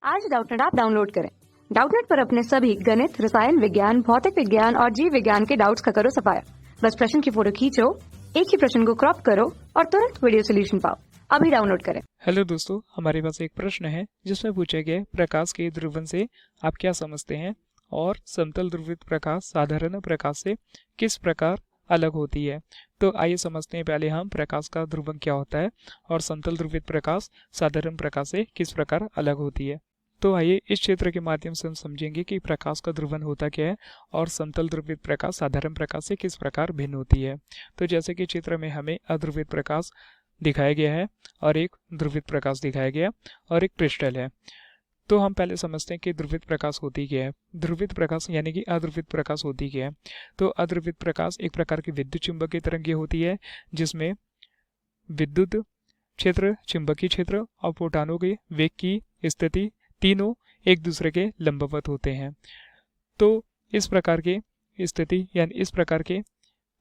आज Doubtnut app download करें। Doubtnut पर अपने सभी गणित, रसायन विज्ञान, भौतिक विज्ञान और जीव विज्ञान के डाउट्स का करो सफाया। बस प्रश्न की फोटो खींचो, एक ही प्रश्न को क्रॉप करो और तुरंत वीडियो सोल्यूशन पाओ। अभी डाउनलोड करें। हेलो दोस्तों, हमारे पास एक प्रश्न है जिसमें पूछा गया है प्रकाश के ध्रुवन से आप क्या समझते हैं और समतल ध्रुवित प्रकाश साधारण प्रकाश से किस प्रकार अलग होती है। तो आइए समझते हैं पहले हम प्रकाश का ध्रुवन क्या होता है और समतल ध्रुवित प्रकाश साधारण प्रकाश से किस प्रकार अलग होती है। तो आइए इस क्षेत्र के माध्यम से हम समझेंगे कि प्रकाश का ध्रुवन होता क्या है और समतल ध्रुवित प्रकाश साधारण प्रकाश से किस प्रकार भिन्न होती है। तो जैसे कि चित्र में हमें अध्रुवित प्रकाश दिखाया गया है और एक ध्रुवित प्रकाश दिखाया गया और एक क्रिस्टल है। तो हम पहले समझते हैं कि ध्रुवित प्रकाश होती क्या है। ध्रुवित प्रकाश यानी कि अध्रुवित प्रकाश होती क्या है। तो अध्रुवित प्रकाश एक प्रकार की विद्युत चुंबकीय तरंगें होती है जिसमें विद्युत क्षेत्र, चुंबकीय क्षेत्र और फोटॉनों के वेग की स्थिति तीनों एक दूसरे के लंबवत होते हैं। तो इस प्रकार के स्थिति यानी इस प्रकार के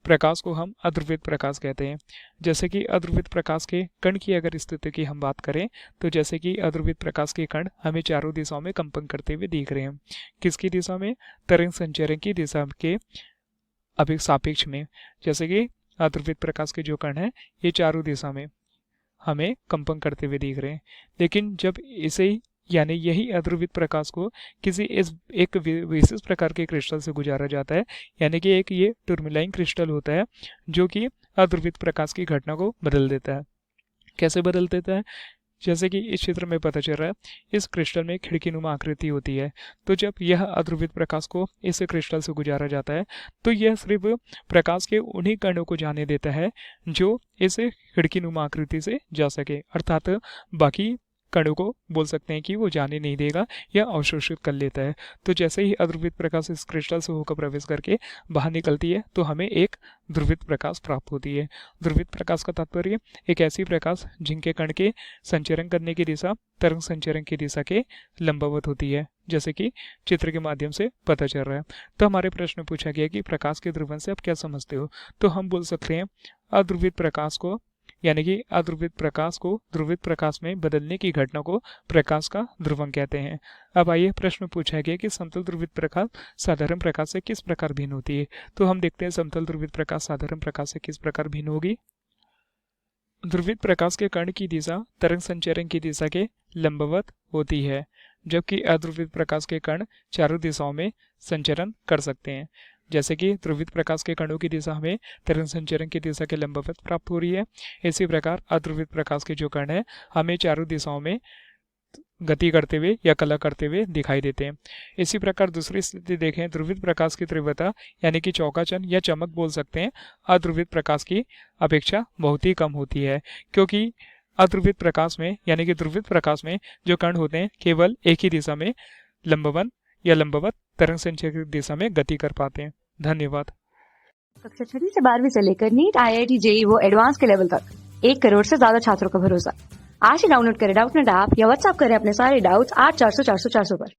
प्रकाश को हम अध्रुवित प्रकाश कहते हैं। जैसे कि अध्रुवित प्रकाश के कण की अगर स्थिति की हम बात करें तो जैसे कि अध्रुवित प्रकाश के कण हमें चारों दिशाओं में कंपन करते हुए दिख रहे हैं। किसकी दिशा में? तरंग संचरण की दिशा के सापेक्ष में। जैसे कि अध्रुवित प्रकाश के जो कण हैं ये चारों दिशा में हमें कंपन करते हुए दिख रहे हैं। लेकिन जब इसे यानी यही अध्रुवित प्रकाश को किसी एक विशेष प्रकार के क्रिस्टल से गुजारा जाता है, यानी कि एक ये टूरमैलाइन क्रिस्टल होता है जो कि अध्रुवित प्रकाश की घटना को बदल देता है। कैसे बदल देता है? जैसे कि इस चित्र में पता चल रहा है, इस क्रिस्टल में खिड़की नुमा आकृति होती है। तो जब यह अध्रुवित प्रकाश को इस क्रिस्टल से गुजारा जाता है तो यह सिर्फ प्रकाश के उन्हीं कणों को जाने देता है जो इस खिड़की नुमा आकृति से जा सके, अर्थात बाकी कणों को बोल सकते हैं कि वो जाने नहीं देगा या अवशोषित कर लेता है। तो जैसे ही अध्रुवित प्रकाश इस क्रिस्टल से होकर प्रवेश करके बाहर निकलती है तो हमें एक ध्रुवित प्रकाश प्राप्त होती है। ध्रुवित प्रकाश का तात्पर्य एक ऐसी प्रकाश जिनके कण के संचरण करने की दिशा तरंग संचरण की दिशा के लंबवत होती है, जैसे कि चित्र के माध्यम से पता चल रहा है। तो हमारे प्रश्न पूछा गया कि प्रकाश के ध्रुवन से आप क्या समझते हो। तो हम बोल सकते हैं अध्रुवित प्रकाश को यानी कि अध्रुवित प्रकाश को ध्रुवित प्रकाश में बदलने की घटना को प्रकाश का ध्रुवण कहते हैं। अब आइए प्रश्न पूछा गया कि समतल ध्रुवित प्रकाश साधारण प्रकाश से किस प्रकार भिन्न होती है। तो हम देखते हैं समतल ध्रुवित प्रकाश साधारण प्रकाश से किस प्रकार भिन्न होगी। ध्रुवित प्रकाश के कण की दिशा तरंग संचरण की दिशा के लंबवत होती है, जबकि अध्रुवित प्रकाश के कण चारों दिशाओं में संचरण कर सकते हैं। जैसे कि ध्रुवित प्रकाश के कणों की दिशा हमें तरंग संचरण की दिशा के लंबवत प्राप्त हो रही है, इसी प्रकार अध्रुवित प्रकाश के जो कण हैं हमें चारों दिशाओं में गति करते हुए या कला करते हुए दिखाई देते हैं। इसी प्रकार दूसरी स्थिति देखें, ध्रुवित प्रकाश की तीव्रता यानी कि चौकाचन या चमक बोल सकते हैं अध्रुवित प्रकाश की अपेक्षा बहुत ही कम होती है, क्योंकि अध्रुवित प्रकाश में यानी कि ध्रुवित प्रकाश में जो कण होते हैं केवल एक ही दिशा में लंबवन या लंबवत तरंग संचरण की दिशा में गति कर पाते हैं। धन्यवाद। कक्षा 6 से 12वीं से लेकर नीट, IIT, JEE वो एडवांस के लेवल तक 1 करोड़ से ज्यादा छात्रों का भरोसा। आज ही डाउनलोड करें डाउटनेट ऐप या व्हाट्सएप करें अपने सारे डाउट्स 8400 400 400 पर।